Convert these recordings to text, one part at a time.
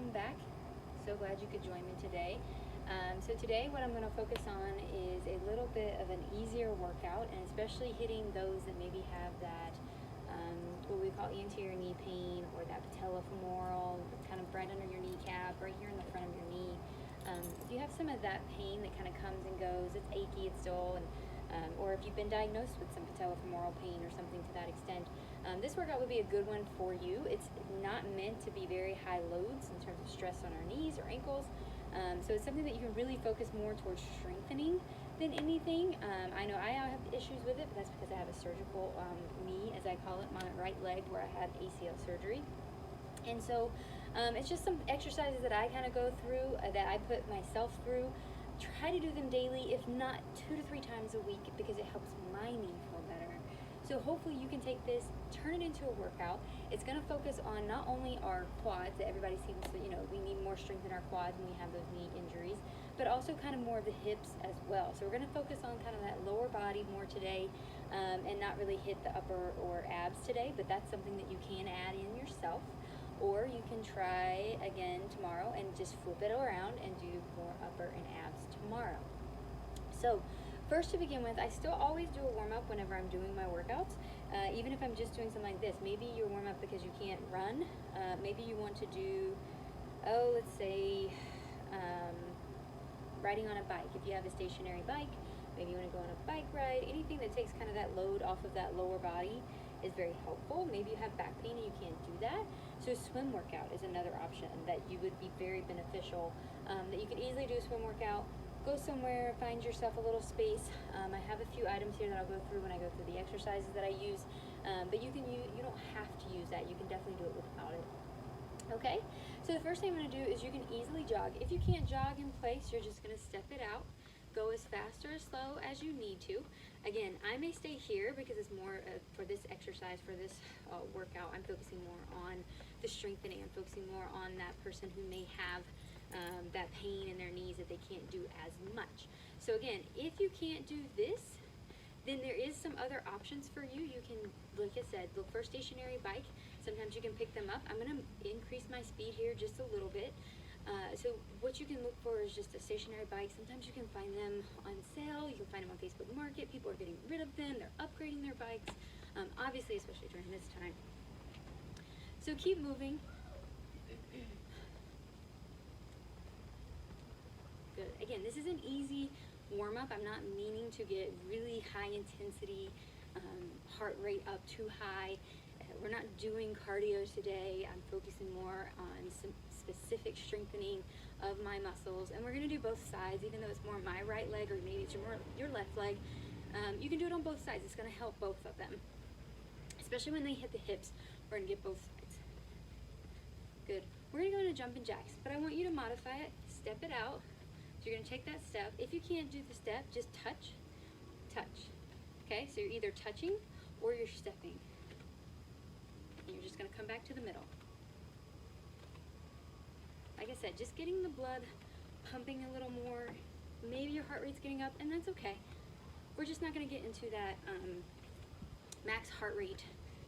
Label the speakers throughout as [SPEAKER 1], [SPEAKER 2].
[SPEAKER 1] welcome back. So glad you could join me today. So today what I'm going to focus on is a little bit of an easier workout, and especially hitting those that maybe have that what we call anterior knee pain, or that patella femoral, kind of right under your kneecap, right here in the front of your knee. If you have some of that pain that kind of comes and goes, it's achy, it's dull, and or if you've been diagnosed with some patella femoral pain or something to that extent, this workout would be a good one for you. It's not meant to be very high loads in terms of stress on our knees or ankles. So it's something that you can really focus more towards strengthening than anything. I know I have issues with it, but that's because I have a surgical knee, as I call it, my right leg, where I had ACL surgery. And so it's just some exercises that I kind of go through, that I put myself through. Try to do them daily, if not 2 to 3 times a week, because it helps my knee feel better. So hopefully you can take this, turn it into a workout. It's going to focus on not only our quads, that everybody seems to, we need more strength in our quads when we have those knee injuries, but also kind of more of the hips as well. So we're going to focus on kind of that lower body more today, and not really hit the upper or abs today, but that's something that you can add in yourself. Or you can try again tomorrow and just flip it around and do more upper and abs tomorrow. So first, to begin with, I still always do a warm-up whenever I'm doing my workouts, even if I'm just doing something like this. Maybe you warm up because you can't run. Maybe you want to do, let's say, riding on a bike. If you have a stationary bike, maybe you want to go on a bike ride. Anything that takes kind of that load off of that lower body is very helpful. Maybe you have back pain and you can't do that. So a swim workout is another option that you would be very beneficial, that you could easily do a swim workout. Go somewhere, find yourself a little space. I have a few items here that I'll go through when I go through the exercises that I use, but you don't have to use that. You can definitely do it without it. Okay, so the first thing I'm going to do is you can easily jog. If you can't jog in place, you're just going to step it out. Go as fast or as slow as you need to. Again, I may stay here because it's more for this exercise, for this workout, I'm focusing more on the strengthening. I'm focusing more on that person who may have that pain in their knees that they can't do as much. So again, if you can't do this, then there is some other options for you. You can, like I said, look for a stationary bike. Sometimes you can pick them up. I'm going to increase my speed here just a little bit. So what you can look for is just a stationary bike. Sometimes you can find them on sale. You can find them on Facebook Market. People are getting rid of them. They're upgrading their bikes, obviously, especially during this time. So keep moving. Good. Again, this is an easy warm-up. I'm not meaning to get really high intensity, heart rate up too high. We're not doing cardio today. I'm focusing more on some specific strengthening of my muscles, and we're going to do both sides, even though it's more my right leg, or maybe it's your left leg. You can do it on both sides. It's going to help both of them, especially when they hit the hips. We're going to get both sides. Good. We're going to go into jumping jacks, but I want you to modify it, step it out. So you're going to take that step. If you can't do the step, just touch, touch. Okay, so you're either touching or you're stepping. And you're just going to come back to the middle. Like I said, just getting the blood pumping a little more. Maybe your heart rate's getting up, and that's okay. We're just not going to get into that max heart rate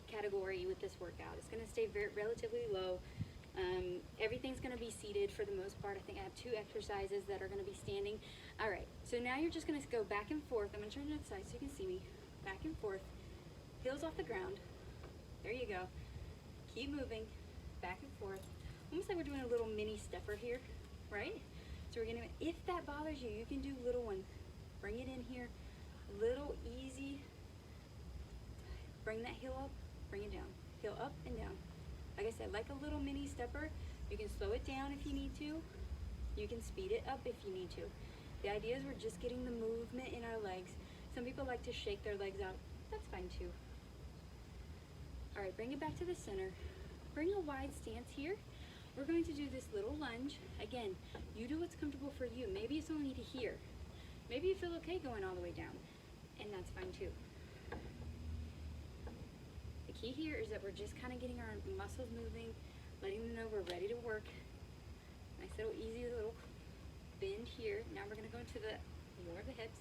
[SPEAKER 1] category with this workout. It's going to stay relatively low. Everything's going to be seated for the most part. I think I have 2 exercises that are going to be standing. All right, so now you're just going to go back and forth. I'm going to turn to the side so you can see me. Back and forth. Heels off the ground. There you go. Keep moving. Back and forth. Almost like we're doing a little mini stepper here, right? So we're going to, if that bothers you, you can do little ones. Bring it in here. Little, easy. Bring that heel up. Bring it down. Heel up and down. Like I said, like a little mini stepper. You can slow it down if you need to. You can speed it up if you need to. The idea is we're just getting the movement in our legs. Some people like to shake their legs out. That's fine too. All right, bring it back to the center. Bring a wide stance here. We're going to do this little lunge. Again, you do what's comfortable for you. Maybe it's only to here. Maybe you feel okay going all the way down, and that's fine too. The key here is that we're just kind of getting our muscles moving, letting them know we're ready to work. Nice little easy little bend here. Now we're going to go into the more of the hips.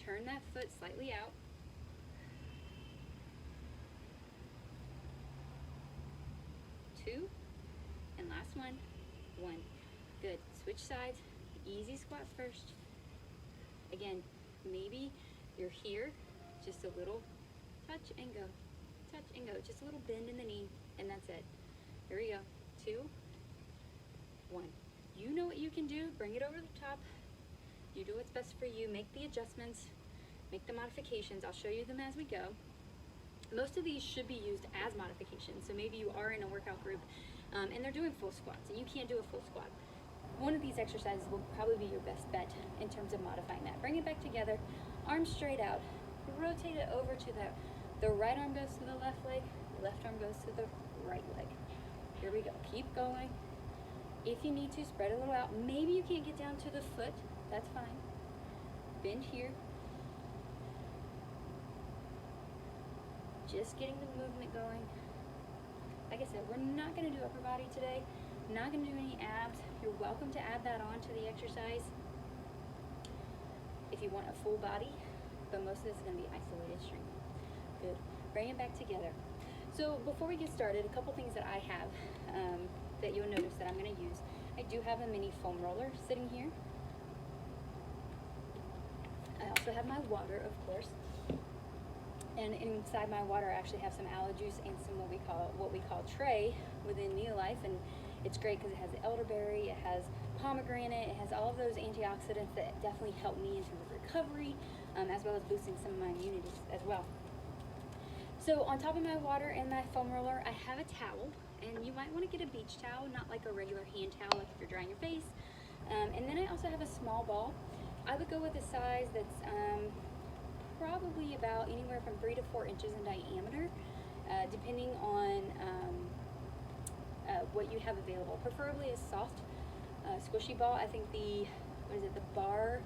[SPEAKER 1] Turn that foot slightly out. 2, and last one. 1. Good. Switch sides. Easy squat first. Again, maybe you're here, just a little touch and go. Touch and go. Just a little bend in the knee, and that's it. Here we go. 2, 1. You know what you can do. Bring it over the top. You do what's best for you. Make the adjustments. Make the modifications. I'll show you them as we go. Most of these should be used as modifications. So maybe you are in a workout group and they're doing full squats and you can't do a full squat. One of these exercises will probably be your best bet in terms of modifying that. Bring it back together, arms straight out. Rotate it over to the right arm goes to the left leg, left arm goes to the right leg. Here we go. Keep going. If you need to, spread a little out. Maybe you can't get down to the foot. That's fine. Bend here. Just getting the movement going. Like I said, we're not going to do upper body today. Not going to do any abs. You're welcome to add that on to the exercise if you want a full body, but most of this is going to be isolated strength. Good. Bring it back together. So before we get started, a couple things that I have that you'll notice that I'm going to use. I do have a mini foam roller sitting here. I also have my water, of course. And inside my water, I actually have some aloe juice and some what we call tray within Neolife, and it's great because it has elderberry, it has pomegranate, it has all of those antioxidants that definitely help me in terms of recovery, as well as boosting some of my immunity as well. So on top of my water and my foam roller, I have a towel, and you might want to get a beach towel, not like a regular hand towel like if you're drying your face. And then I also have a small ball. I would go with a size that's probably about anywhere from 3 to 4 inches in diameter, depending on what you have available. Preferably a soft, squishy ball. I think the bar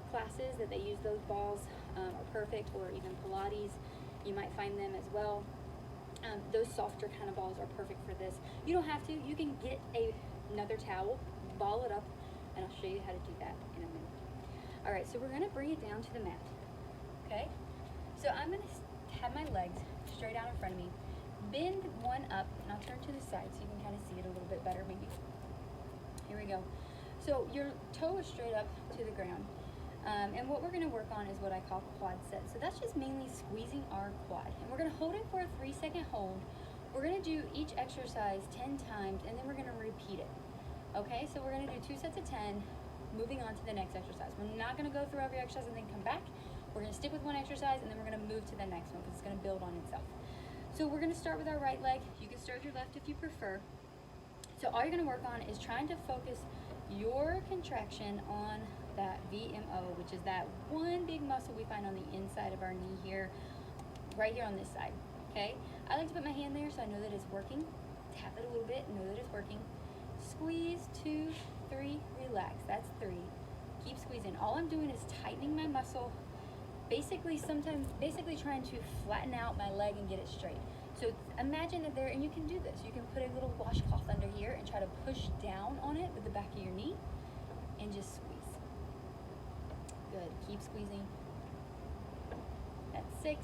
[SPEAKER 1] classes that they use those balls are perfect, or even Pilates, you might find them as well. Those softer kind of balls are perfect for this. You don't have to. You can get another towel, ball it up, and I'll show you how to do that in a minute. All right, so we're going to bring it down to the mat. Okay, so I'm going to have my legs straight out in front of me. Bend one up, and I'll turn to the side so you can kind of see it a little bit better maybe. Here we go. So your toe is straight up to the ground. And what we're going to work on is what I call quad set. So that's just mainly squeezing our quad. And we're going to hold it for a 3-second hold. We're going to do each exercise 10 times, and then we're going to repeat it. Okay, so we're going to do 2 sets of 10, moving on to the next exercise. We're not going to go through every exercise and then come back. We're going to stick with one exercise, and then we're going to move to the next one because it's going to build on itself. So we're going to start with our right leg. You can start with your left if you prefer. So all you're going to work on is trying to focus your contraction on that VMO, which is that one big muscle we find on the inside of our knee here, right here on this side. Okay? I like to put my hand there so I know that it's working. Tap it a little bit, know that it's working. Squeeze, 2, 3, relax. That's 3. Keep squeezing. All I'm doing is tightening my muscle. Basically trying to flatten out my leg and get it straight. So imagine that there, and you can do this. You can put a little washcloth under here and try to push down on it with the back of your knee and just squeeze. Good. Keep squeezing. That's 6.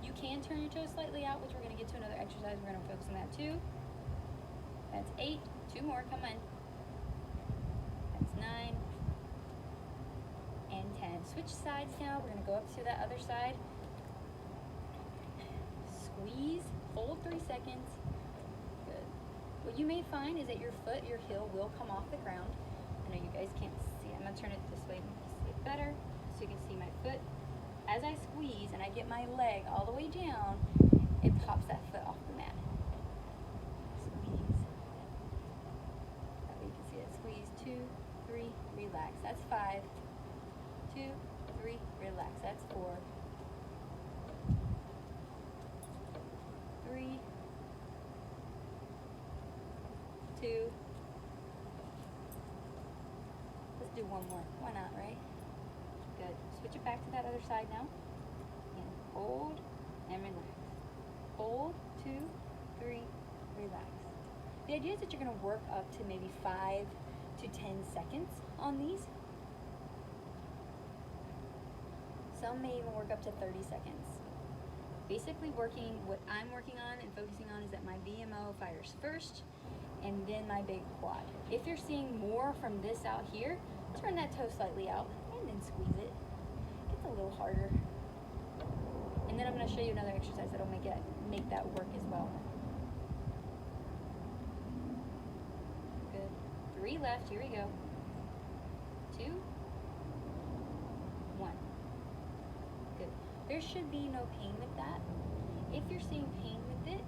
[SPEAKER 1] You can turn your toes slightly out, which we're going to get to another exercise. We're going to focus on that too. That's 8. 2 more. Come on. That's 9. And 10. Switch sides now. We're going to go up to that other side. Squeeze. Hold 3 seconds. Good. What you may find is that your foot, your heel will come off the ground. I know you guys can't see. I'm going to turn it this way to see it better so you can see my foot. As I squeeze and I get my leg all the way down, it pops that foot off the mat. Squeeze. That way you can see it. Squeeze. 2, 3, relax. That's 5. 2, 3, relax. That's 4. 3, 2. Let's do one more. Why not, right? Good. Switch it back to that other side now. And hold and relax. Hold, 2, 3, relax. The idea is that you're going to work up to maybe 5 to 10 seconds on these. Some may even work up to 30 seconds. Basically what I'm working on and focusing on is that my VMO fires first, and then my big quad. If you're seeing more from this out here, turn that toe slightly out and then squeeze it. It's a little harder. And then I'm going to show you another exercise that'll make that work as well. Good. 3 left. Here we go. 2, 1. Good. There should be no pain with that. If you're seeing pain with it,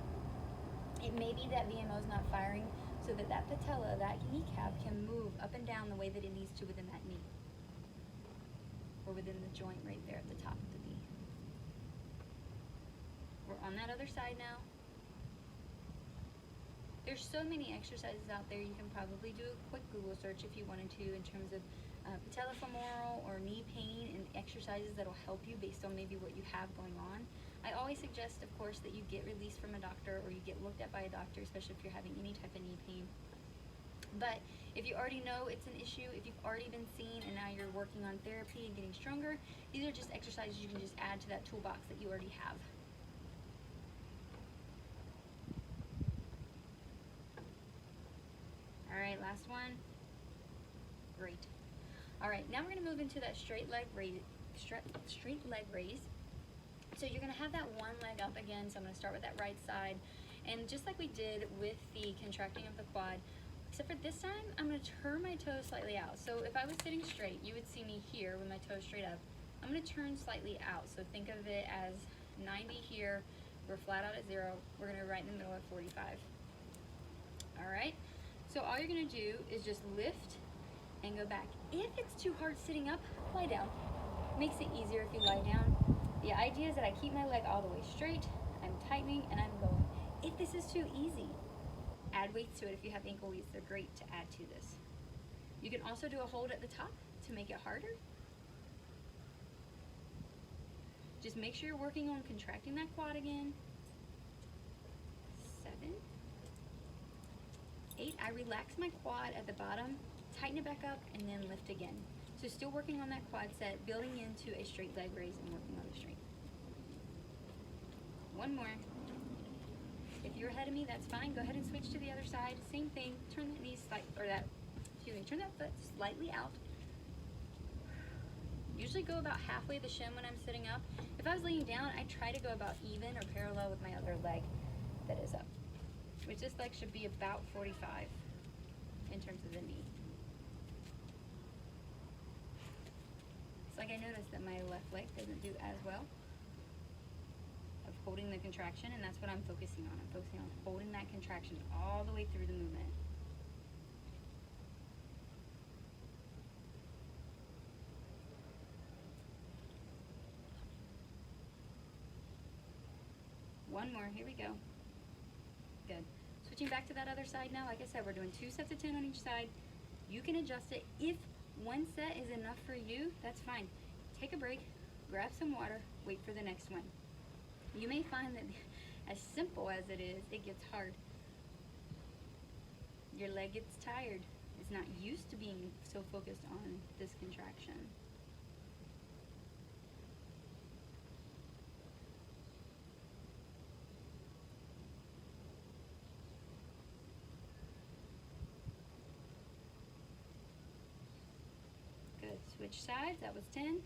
[SPEAKER 1] it may be that VMO is not firing so that patella, that kneecap, can move up and down the way that it needs to within that knee. Or within the joint right there at the top of the knee. We're on that other side now. There's so many exercises out there. You can probably do a quick Google search if you wanted to in terms of patella femoral or knee pain and exercises that'll help you based on maybe what you have going on. I always suggest, of course, that you get released from a doctor or you get looked at by a doctor, especially if you're having any type of knee pain. But if you already know it's an issue, if you've already been seen and now you're working on therapy and getting stronger, these are just exercises you can just add to that toolbox that you already have. All right, last one. Great. All right, now we're going to move into that straight leg raise. So you're going to have that one leg up again. So I'm going to start with that right side. And just like we did with the contracting of the quad, except for this time, I'm going to turn my toes slightly out. So if I was sitting straight, you would see me here with my toes straight up. I'm going to turn slightly out. So think of it as 90 here. We're flat out at 0. We're going to right in the middle at 45. All right. So all you're going to do is just lift and go back. If it's too hard sitting up, lie down. Makes it easier if you lie down. The idea is that I keep my leg all the way straight, I'm tightening, and I'm going. If this is too easy, add weights to it. If you have ankle weights, they're great to add to this. You can also do a hold at the top to make it harder. Just make sure you're working on contracting that quad again. 7, 8. I relax my quad at the bottom, tighten it back up, and then lift again. So still working on that quad set, building into a straight leg raise and working on the straight. One more. If you're ahead of me, that's fine. Go ahead and switch to the other side. Same thing. Turn that knee turn that foot slightly out. Usually go about halfway the shin when I'm sitting up. If I was laying down, I try to go about even or parallel with my other leg that is up, which this leg should be about 45 in terms of the knee. It's like I noticed that my left leg doesn't do as well of holding the contraction, and that's what I'm focusing on. I'm focusing on holding that contraction all the way through the movement. One more, here we go. Good. Switching back to that other side now. Like I said, we're doing 2 sets of 10 on each side. You can adjust it. If one set is enough for you, that's fine. Take a break, grab some water, wait for the next one. You may find that as simple as it is, it gets hard. Your leg gets tired. It's not used to being so focused on this contraction. Good. Switch sides. That was 10.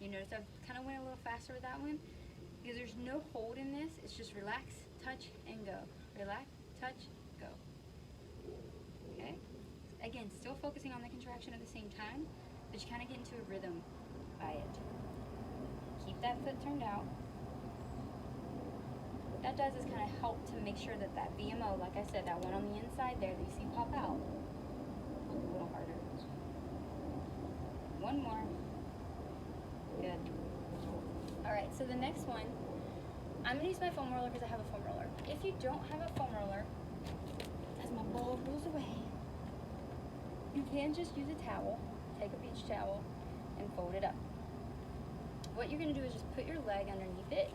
[SPEAKER 1] You notice I kind of went a little faster with that one because there's no hold in this. It's just relax, touch, and go. Relax, touch, go. Okay? Again, still focusing on the contraction at the same time, but you kind of get into a rhythm by it. Keep that foot turned out. What that does is kind of help to make sure that that VMO, like I said, that one on the inside there that you see pop out, a little harder. One more. Good. All right, so the next one, I'm gonna use my foam roller because I have a foam roller. If you don't have a foam roller, as my ball goes away, you can just use a towel, take a beach towel, and fold it up. What you're gonna do is just put your leg underneath it,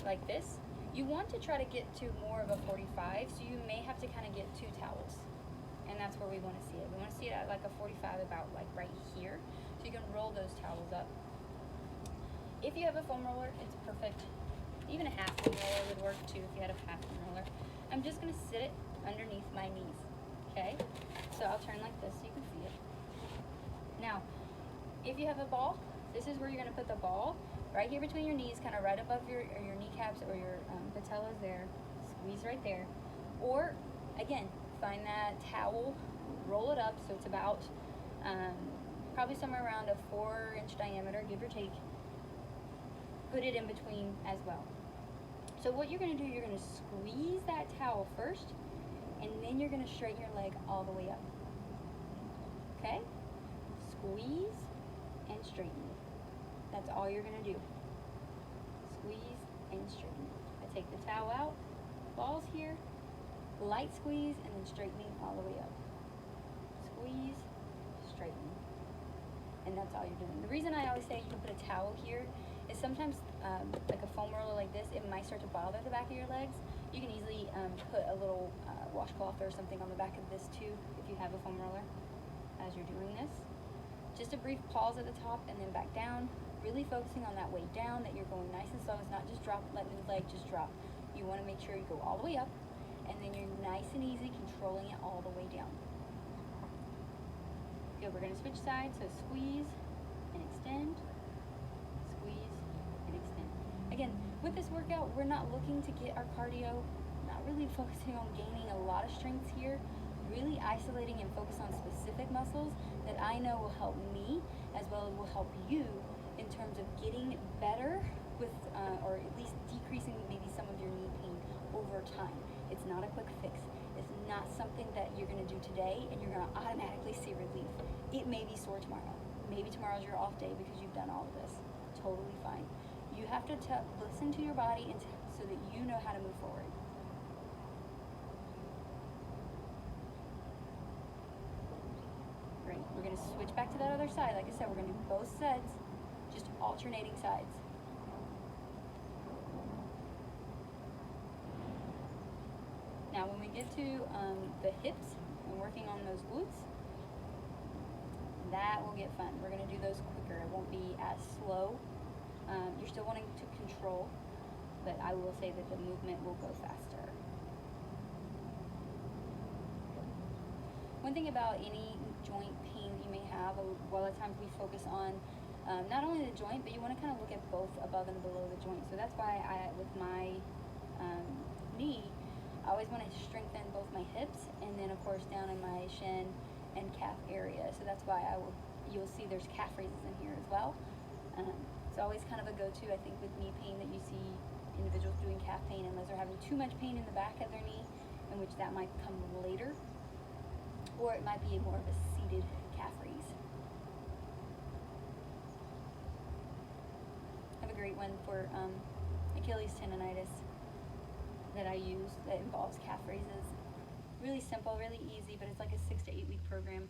[SPEAKER 1] like this. You want to try to get to more of a 45, so you may have to kind of get 2 towels. And that's where we want to see it. We want to see it at like a 45, about like right here. So you can roll those towels up. If you have a foam roller, it's perfect. even a half foam roller would work too if you had a half foam roller. I'm just gonna sit it underneath my knees, okay? So I'll turn like this so you can see it. Now, if you have a ball, this is where you're gonna put the ball, right here between your knees, kind of right above your kneecaps or your patellas there. Squeeze right there. Or, again, find that towel, roll it up so it's about probably somewhere around a 4-inch diameter, give or take. Put it in between as well. So what you're gonna do, you're gonna squeeze that towel first, and then you're gonna straighten your leg all the way up. Okay? Squeeze and straighten. That's all you're gonna do. Squeeze and straighten. I take the towel out, balls here, light squeeze, and then straightening all the way up. Squeeze, straighten. And that's all you're doing. The reason I always say you can put a towel here is sometimes, like a foam roller like this, it might start to bother the back of your legs. You can easily put a little washcloth or something on the back of this too, if you have a foam roller, as you're doing this. Just a brief pause at the top and then back down, really focusing on that weight down, that you're going nice and slow. It's not just drop, letting the leg just drop. You want to make sure you go all the way up, and then you're nice and easy controlling it all the way down. Good, we're going to switch sides, so squeeze and extend, squeeze and extend. Again, with this workout, we're not looking to get our cardio, not really focusing on gaining a lot of strength here, really isolating and focus on specific muscles that I know will help me as well as will help you in terms of getting better with, or at least decreasing maybe some of your knee pain over time. It's not a quick fix. It's not something that you're going to do today and you're going to automatically see relief. It may be sore tomorrow. Maybe tomorrow's your off day because you've done all of this. Totally fine. You have to listen to your body and so that you know how to move forward. Great. We're going to switch back to that other side. Like I said, we're going to do both sides, just alternating sides. Now when we get to the hips and working on those glutes, that will get fun. We're going to do those quicker. It won't be as slow. You're still wanting to control, but I will say that the movement will go faster. One thing about any joint pain that you may have, a lot of times we focus on not only the joint, but you want to kind of look at both above and below the joint. So that's why with my knee, I always want to strengthen both my hips and then of course down in my shin and calf area. So that's why you'll see there's calf raises in here as well. It's always kind of a go-to, I think, with knee pain that you see individuals doing calf pain unless they're having too much pain in the back of their knee, in which that might come later, or it might be more of a seated calf raise. I have a great one for Achilles tendonitis that I use that involves calf raises. Really simple, really easy, but it's like a 6 to 8 week program.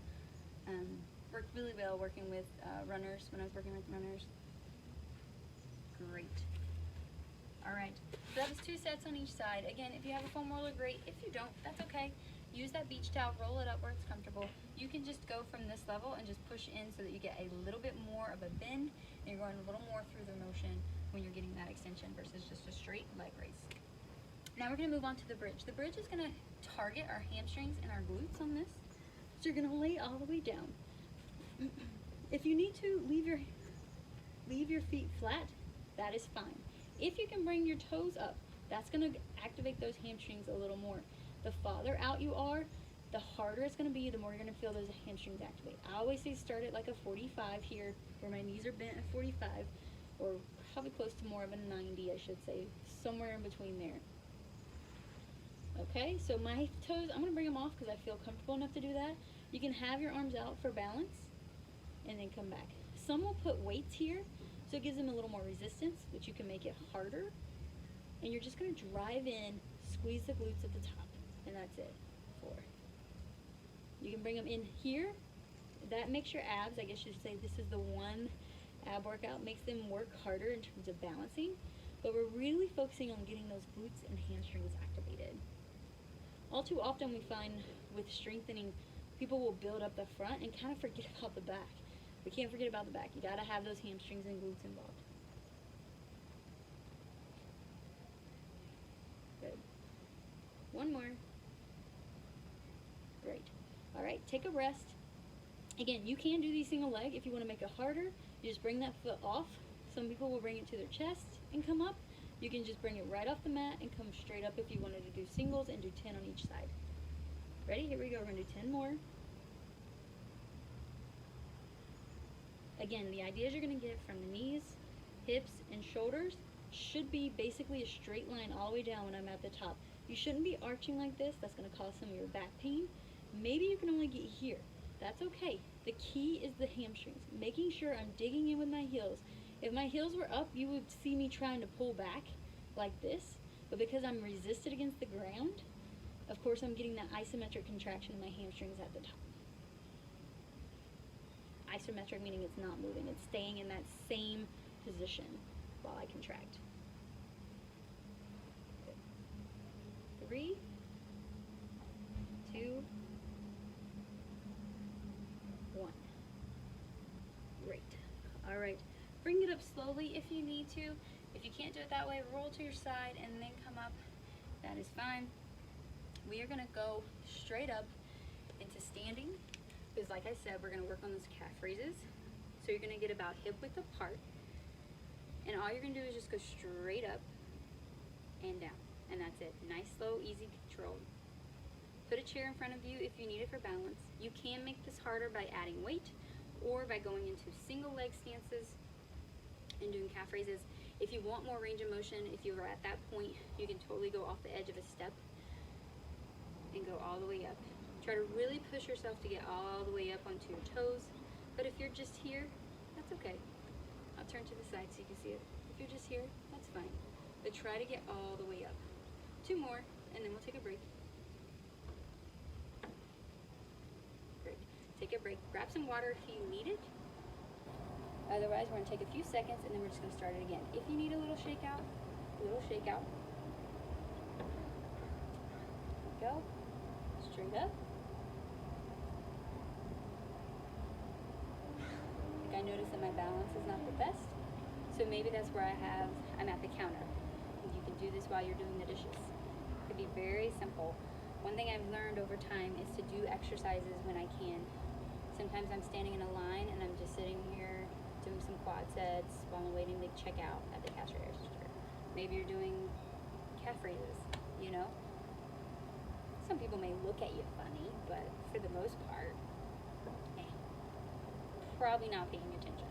[SPEAKER 1] Worked really well working with runners when I was working with runners. Great. All right, so that was 2 sets on each side. Again, if you have a foam roller, great. If you don't, that's okay. Use that beach towel, roll it up where it's comfortable. You can just go from this level and just push in so that you get a little bit more of a bend and you're going a little more through the motion when you're getting that extension versus just a straight leg raise. Now we're going to move on to the bridge. The bridge is going to target our hamstrings and our glutes on this. So you're going to lay all the way down. If you need to leave your feet flat, that is fine. If you can bring your toes up, that's going to activate those hamstrings a little more. The farther out you are, the harder it's going to be, the more you're going to feel those hamstrings activate. I always say start at like a 45 here, where my knees are bent at 45, or probably close to more of a 90, I should say, somewhere in between there. Okay, so my toes, I'm going to bring them off because I feel comfortable enough to do that. You can have your arms out for balance and then come back. Some will put weights here, so it gives them a little more resistance, which you can make it harder. And you're just going to drive in, squeeze the glutes at the top, and that's it. 4. You can bring them in here. That makes your abs, I guess you should say, this is the one ab workout, makes them work harder in terms of balancing. But we're really focusing on getting those glutes and hamstrings activated. All too often we find with strengthening, people will build up the front and kind of forget about the back. We can't forget about the back. You got to have those hamstrings and glutes involved. One more. Great. All right, take a rest. Again, you can do these single leg. If you want to make it harder, you just bring that foot off. Some people will bring it to their chest and come up. You can just bring it right off the mat and come straight up if you wanted to do singles and do 10 on each side. Ready? Here we go. We're going to do 10 more. Again, the idea is you're going to get from the knees, hips, and shoulders should be basically a straight line all the way down when I'm at the top. You shouldn't be arching like this. That's going to cause some of your back pain. Maybe you can only get here. That's okay. The key is the hamstrings. Making sure I'm digging in with my heels. If my heels were up, you would see me trying to pull back like this. But because I'm resisted against the ground, of course I'm getting that isometric contraction in my hamstrings at the top. Isometric meaning it's not moving. It's staying in that same position while I contract. Good. 3, 2, 1. Great. All right. Bring it up slowly if you need to. If you can't do it that way, roll to your side and then come up. That is fine. We are going to go straight up into standing. Because like I said, we're going to work on those calf raises. So you're going to get about hip width apart. And all you're going to do is just go straight up and down. And that's it. Nice, slow, easy, controlled. Put a chair in front of you if you need it for balance. You can make this harder by adding weight or by going into single leg stances and doing calf raises. If you want more range of motion, if you are at that point, you can totally go off the edge of a step and go all the way up. Try to really push yourself to get all the way up onto your toes. But if you're just here, that's okay. I'll turn to the side so you can see it. If you're just here, that's fine. But try to get all the way up. 2 more, and then we'll take a break. Great. Take a break. Grab some water if you need it. Otherwise, we're going to take a few seconds, and then we're just going to start it again. If you need a little shakeout, Go. Straight up. I notice that my balance is not the best, so maybe that's where I'm at the counter. You can do this while you're doing the dishes. It could be very simple. One thing I've learned over time is to do exercises when I can. Sometimes I'm standing in a line and I'm just sitting here doing some quad sets while I'm waiting to check out at the cash register. Maybe you're doing calf raises, you know? Some people may look at you funny, but for the most part, probably not paying attention.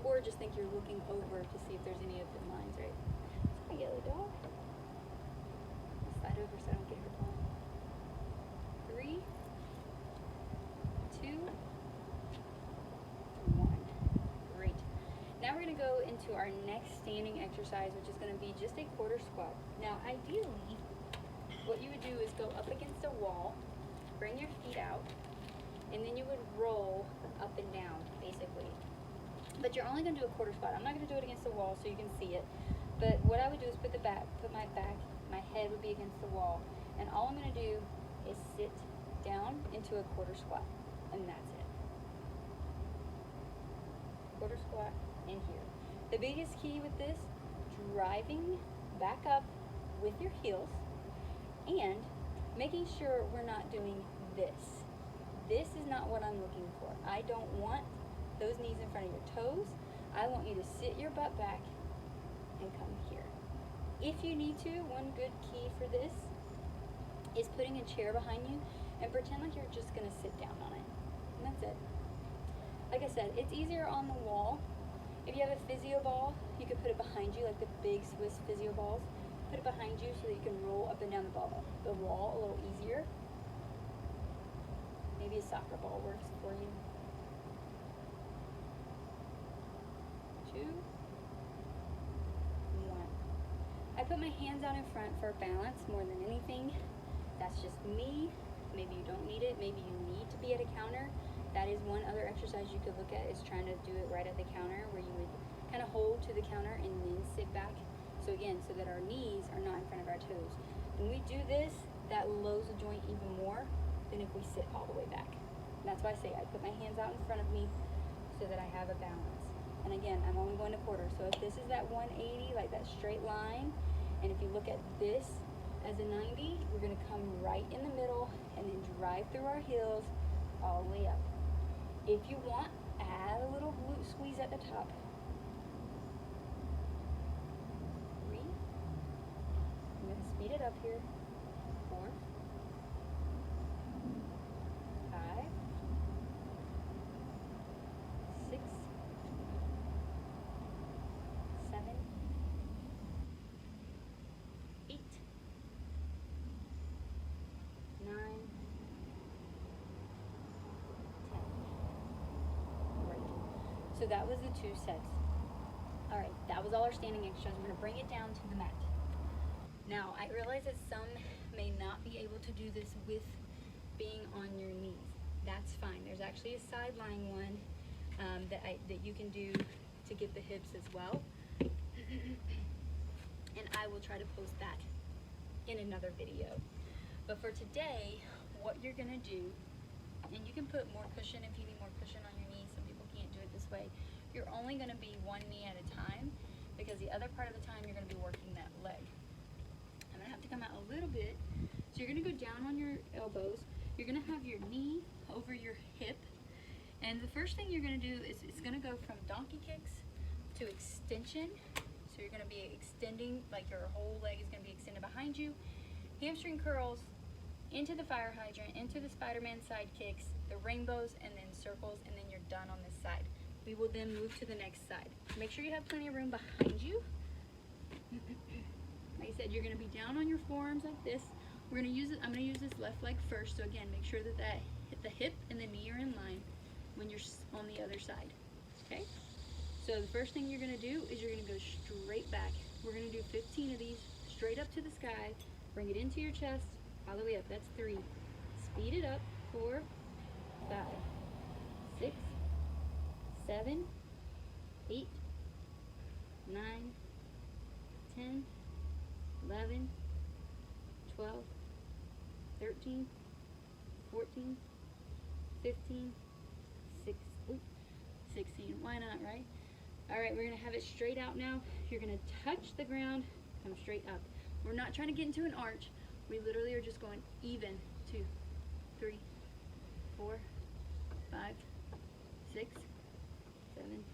[SPEAKER 1] Or just think you're looking over to see if there's any open lines, right? It's my yellow dog. Slide over so I don't get her paw. 3, 2, 1. Great. Now we're going to go into our next standing exercise, which is going to be just a quarter squat. Now, ideally, what you would do is go up against a wall, bring your feet out, and then you would roll up and down, basically. But you're only going to do a quarter squat. I'm not going to do it against the wall so you can see it. But what I would do is put my head would be against the wall. And all I'm going to do is sit down into a quarter squat. And that's it. Quarter squat in here. The biggest key with this, driving back up with your heels and making sure we're not doing this. This is not what I'm looking for. I don't want those knees in front of your toes. I want you to sit your butt back and come here. If you need to, one good key for this is putting a chair behind you and pretend like you're just going to sit down on it. And that's it. Like I said, it's easier on the wall. If you have a physio ball, you could put it behind you, like the big Swiss physio balls. Put it behind you so that you can roll up and down the wall a little easier. Maybe a soccer ball works for you. 2, 1. I put my hands out in front for balance more than anything. That's just me. Maybe you don't need it. Maybe you need to be at a counter. That is one other exercise you could look at, is trying to do it right at the counter, where you would kind of hold to the counter and then sit back. So again, so that our knees are not in front of our toes. When we do this, that lows the joint even more than if we sit all the way back. And that's why I say I put my hands out in front of me so that I have a balance. And again, I'm only going a quarter. So if this is that 180, like that straight line, and if you look at this, as a 90, we're gonna come right in the middle and then drive through our heels all the way up. If you want, add a little glute squeeze at the top. 3. I'm gonna speed it up here. 4, 5, 6, 7, 8, 9, 10. Great. So that was the 2 sets. All right, that was all our standing exercise. We're gonna bring it down to the mat. Now, I realize that some may not be able to do this with being on your knees. That's fine. There's actually a side-lying one that you can do to get the hips as well. And I will try to post that in another video. But for today, what you're gonna do, and you can put more cushion if you need more cushion on your knees. Some people can't do it this way. You're only gonna be one knee at a time, because the other part of the time you're gonna be working that leg. I'm gonna have to come out a little bit. So you're gonna go down on your elbows. You're gonna have your knee over your hip. And the first thing you're gonna do is it's gonna go from donkey kicks to extension. So you're gonna be extending, like your whole leg is gonna be extended behind you. Hamstring curls into the fire hydrant, into the Spider-Man side kicks, the rainbows, and then circles, and then you're done on this side. We will then move to the next side. Make sure you have plenty of room behind you. Like I said, you're gonna be down on your forearms like this. We're gonna use it. I'm gonna use this left leg first. So again, make sure that the hip and the knee are in line when you're on the other side. Okay. So the first thing you're gonna do is you're gonna go straight back. We're gonna do 15 of these, straight up to the sky. Bring it into your chest, all the way up. That's 3. Speed it up. 4, 5, 6, 7, 8, 9, 10, 11, 12, 13, 14, 15, 16. Why not, right? All right, we're gonna have it straight out now. You're gonna touch the ground, come straight up. We're not trying to get into an arch. We literally are just going even. 2, 3, 4, 5, 6, 7,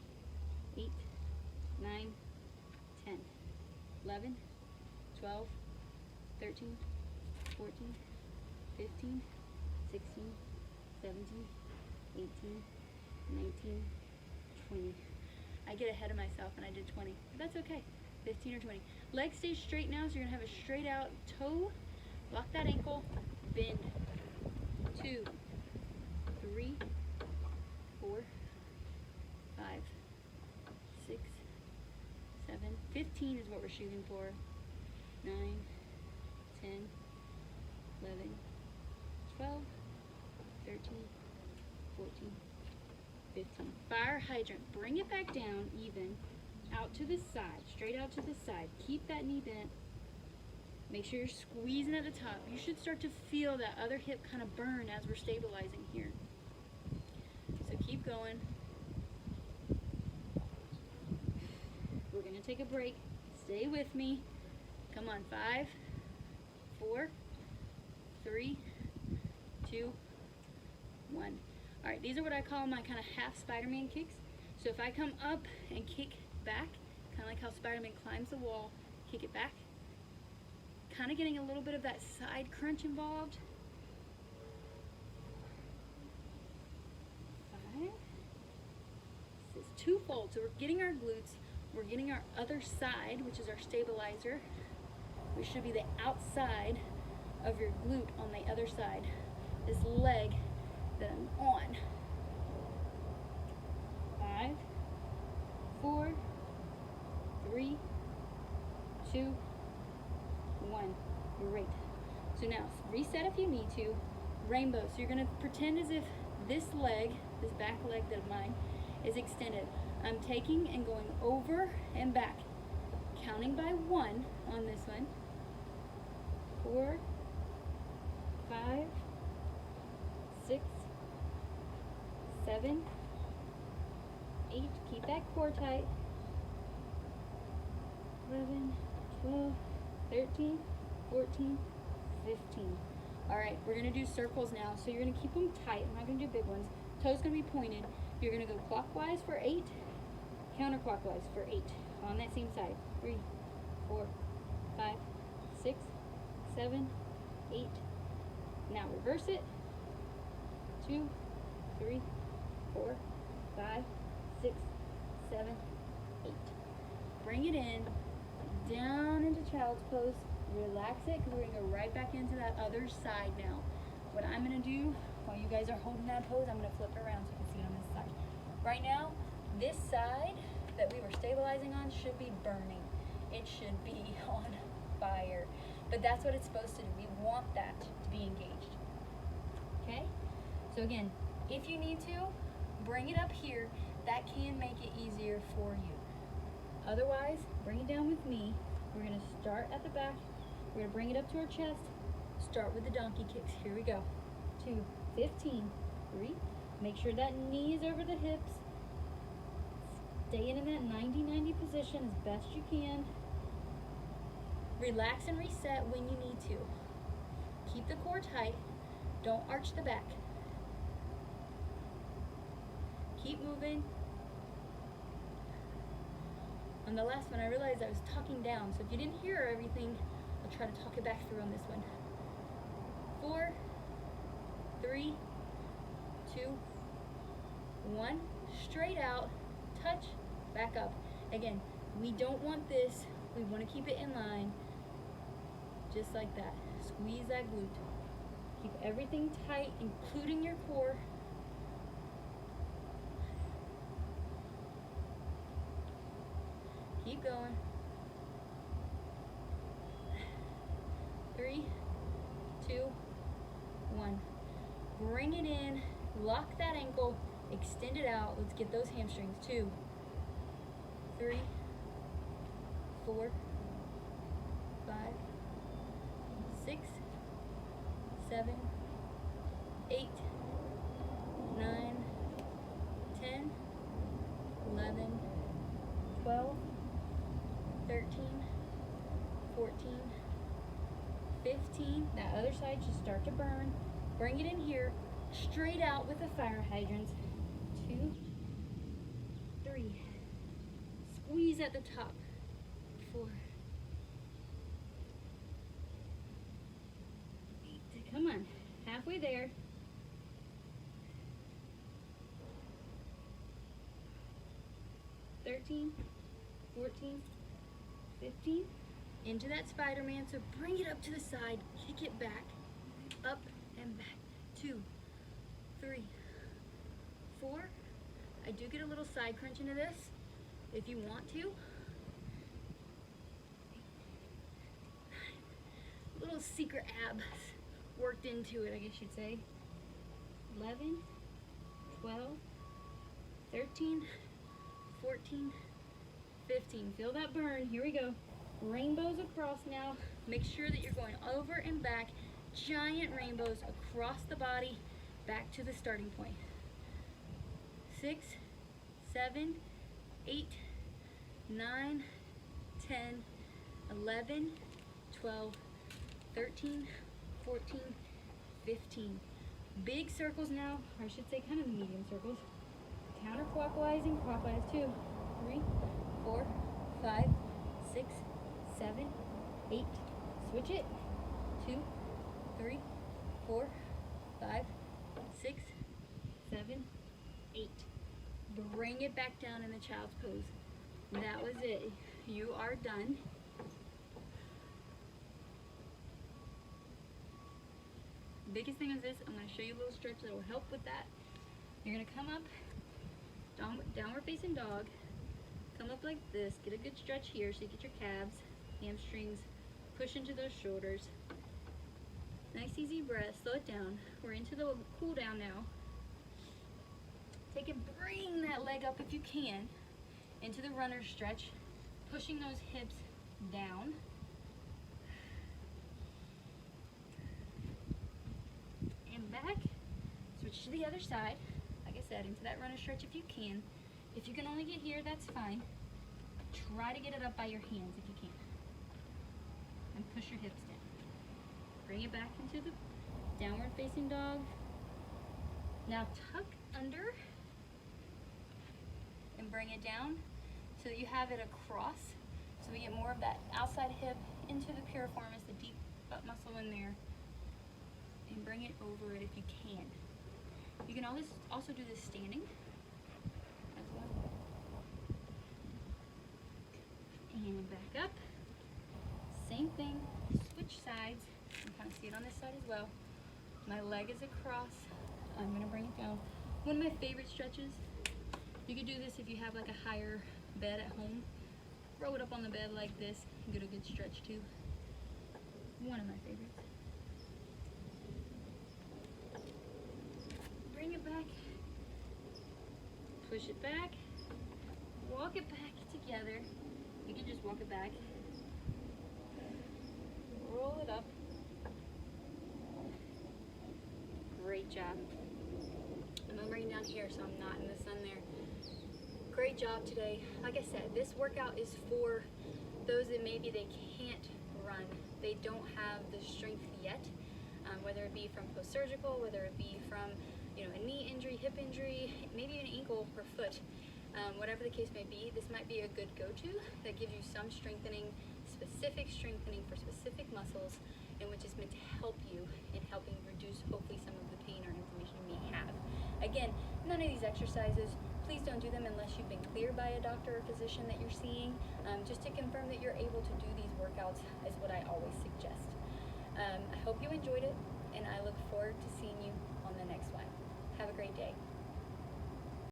[SPEAKER 1] 8, 9, 10, 11, 12, 13, 14, 15, 16, 17, 18, 19, 20. I get ahead of myself and I did 20, but that's okay. 15 or 20. Leg stays straight now, so you're gonna have a straight out toe. Lock that ankle, bend. 2, 3, 4, 5, 6, 7, 15 is what we're shooting for. 9, 10, 11, 12, 13, 14, 15. Fire hydrant. Bring it back down even. Out to the side. Straight out to the side. Keep that knee bent. Make sure you're squeezing at the top. You should start to feel that other hip kind of burn as we're stabilizing here. So keep going. We're going to take a break. Stay with me. Come on. 5, 4, 3, 2, 1. All right, these are what I call my kind of half Spider-Man kicks. So if I come up and kick back, kind of like how Spider-Man climbs the wall, kick it back, kind of getting a little bit of that side crunch involved. 5. This is twofold. So we're getting our glutes, we're getting our other side, which is our stabilizer, which should be the outside of your glute on the other side. This leg that I'm on. 5, 4, 3, 2, 1. Great. So now reset if you need to. Rainbow. So you're going to pretend as if this leg, this back leg of mine, is extended. I'm taking and going over and back, counting by 1 on this one. 4, 5, 6, 7, 8. Keep that core tight. 11, 12, 13, 14, 15. All right, we're gonna do circles now. So you're gonna keep them tight. I'm not gonna do big ones. Toes gonna be pointed. You're gonna go clockwise for 8, counterclockwise for 8 on that same side. 3, 4, 5, 6, 7, 8. Now reverse it. 2, 3, 4, 5, 6, 7, 8. Bring it in, down into child's pose. Relax it, because we're gonna go right back into that other side now. What I'm gonna do while you guys are holding that pose, I'm gonna flip it around so you can see it on this side. Right now, this side that we were stabilizing on should be burning. It should be on fire. But that's what it's supposed to do. We want that to be engaged. Okay? So again, if you need to, bring it up here. That can make it easier for you. Otherwise, bring it down with me. We're gonna start at the back. We're gonna bring it up to our chest. Start with the donkey kicks. Here we go. 2, 15, 3. Make sure that knee is over the hips. Stay in that 90-90 position as best you can. Relax and reset when you need to. Keep the core tight. Don't arch the back. Keep moving. On the last one, I realized I was talking down, so if you didn't hear everything, I'll try to talk it back through on this one. 4, 3, 2, 1. Straight out, touch, back up. Again, we don't want this. We want to keep it in line, just like that. Squeeze that glute. Keep everything tight, including your core. Keep going. 3, 2, 1. Bring it in, lock that ankle, extend it out. Let's get those hamstrings. 2, 3, 4, 5, 6, 7, 8, 9, 10, 11, 12, 13, 14, 15. That other side should start to burn. Bring it in here, straight out with the fire hydrants. 2, 3. Squeeze at the top. 4, 8. Come on, halfway there. 13, 14, 15. Into that Spider-Man, so bring it up to the side, kick it back, up and back. 2, 3, 4. I do get a little side crunch into this if you want to. Little secret abs worked into it, I guess you'd say. 11, 12, 13, 14, 15. Feel that burn. Here we go. Rainbows across now. Make sure that you're going over and back. Giant rainbows across the body, back to the starting point. 6, 7, 8, 9, 10, 11, 12, 13, 14, 15. Big circles now, or I should say kind of medium circles. Counterclockwise and clockwise. 2, 3, 4, 5, 6, 7, 8. Switch it. 2, 3, 4, 5, 6, 7, 8. Bring it back down in the child's pose. That was it. You are done. Biggest thing is this. I'm going to show you a little stretch that will help with that. You're going to come up, downward facing dog. Come up like this. Get a good stretch here so you get your calves, hamstrings, push into those shoulders. Nice easy breath. Slow it down. We're into the cool down now. Take and bring that leg up if you can into the runner stretch, pushing those hips down. And back. Switch to the other side. Like I said, into that runner stretch if you can. If you can only get here, that's fine. Try to get it up by your hands if you can. And push your hips down. Bring it back into the downward facing dog. Now tuck under and bring it down so that you have it across. So we get more of that outside hip into the piriformis, the deep butt muscle in there, and bring it over it if you can. You can always also do this standing as well. And back up. Same thing, switch sides. You can kind of see it on this side as well. My leg is across. I'm gonna bring it down. One of my favorite stretches, you could do this if you have like a higher bed at home. Roll it up on the bed like this and get a good stretch too. One of my favorites. Bring it back, push it back, walk it back together. You can just walk it back, roll it up. Great job. I'm bringing down here so I'm not in the sun there. Great job today. Like I said, this workout is for those that maybe they can't run. They don't have the strength yet, whether it be from post-surgical, whether it be from a knee injury, hip injury, maybe an ankle or foot. Whatever the case may be, this might be a good go-to that gives you some specific strengthening for specific muscles, and which is meant to help you in helping reduce hopefully some of the pain or inflammation you may have. Again, none of these exercises, please don't do them unless you've been cleared by a doctor or physician that you're seeing. Just to confirm that you're able to do these workouts is what I always suggest. I hope you enjoyed it, and I look forward to seeing you on the next one. Have a great day.